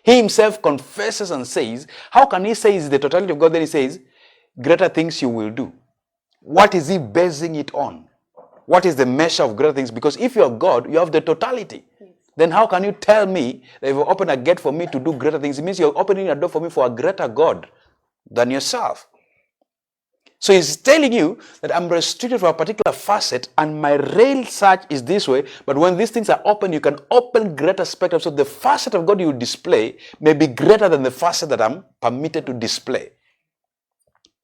He himself confesses and says, how can he say it's the totality of God? Then he says, greater things you will do. What is he basing it on? What is the measure of greater things? Because if you're God, you have the totality. Then how can you tell me that if you open a gate for me to do greater things? It means you're opening a door for me for a greater God than yourself. So he's telling you that I'm restricted to a particular facet and my real search is this way. But when these things are open, you can open greater spectrum. So the facet of God you display may be greater than the facet that I'm permitted to display.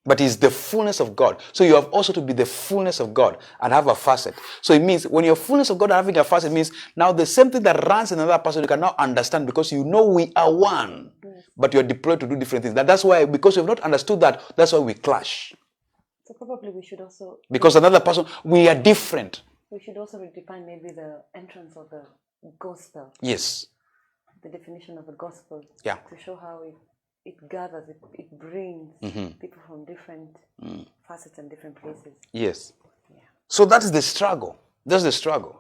But it's the fullness of God. So you have also to be the fullness of God and have a facet. So it means when you're fullness of God and having a facet, it means now the same thing that runs in another person you can now understand because you know we are one. But you're deployed to do different things. That's why, because you've not understood that, that's why we clash. So probably we should also... Because another person, we are different. We should also redefine maybe the entrance of the gospel. Yes. The definition of the gospel. Yeah. To show how it gathers, it brings people from different facets and different places. Yes. Yeah. So that is the struggle. That's the struggle.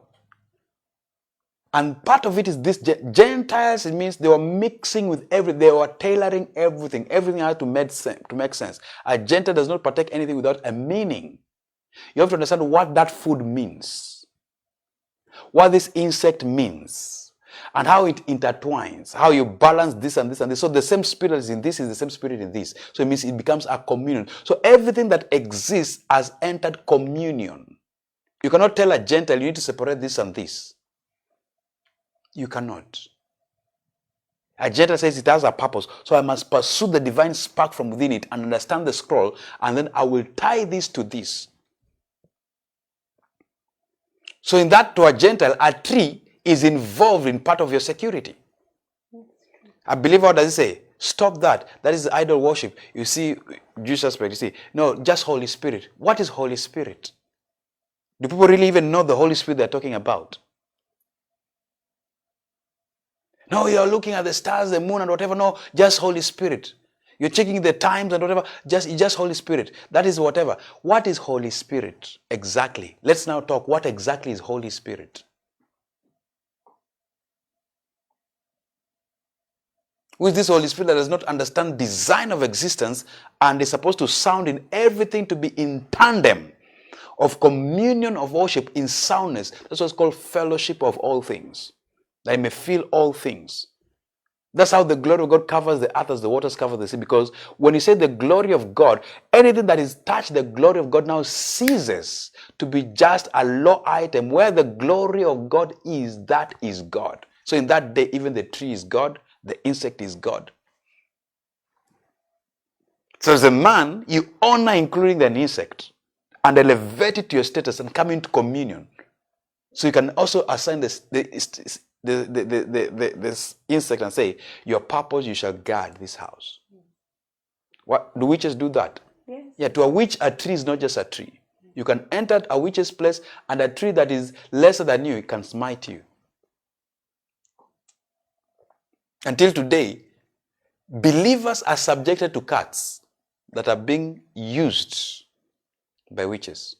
And part of it is this, Gentiles, it means they were mixing with everything. They were tailoring everything. Everything had to make sense. A Gentile does not partake anything without a meaning. You have to understand what that food means. What this insect means. And how it intertwines. How you balance this and this and this. So the same spirit is in this is the same spirit in this. So it means it becomes a communion. So everything that exists has entered communion. You cannot tell a Gentile you need to separate this and this. You cannot. A Gentile says it has a purpose. So I must pursue the divine spark from within it and understand the scroll. And then I will tie this to this. So in that, to a Gentile, a tree is involved in part of your security. A believer, what does it say? Stop that. That is idol worship. You see, Jesus, you see, no, just Holy Spirit. What is Holy Spirit? Do people really even know the Holy Spirit they're talking about? No, you're looking at the stars, the moon, and whatever. No, just Holy Spirit. You're checking the times and whatever. Just Holy Spirit. That is whatever. What is Holy Spirit exactly? Let's now talk. What exactly is Holy Spirit? Who is this Holy Spirit that does not understand design of existence and is supposed to sound in everything to be in tandem of communion of worship in soundness? That's what's called fellowship of all things. That I may feel all things. That's how the glory of God covers the earth as the waters cover the sea. Because when you say the glory of God, anything that is touched, the glory of God now ceases to be just a low item. Where the glory of God is, that is God. So in that day, even the tree is God, the insect is God. So as a man, you honor including the insect and elevate it to your status and come into communion. So you can also assign this insect and say, your purpose, you shall guard this house. What do witches do that? Yes. Yeah, to a witch, a tree is not just a tree. You can enter a witch's place and a tree that is lesser than you can smite you. Until today, believers are subjected to cats that are being used by witches.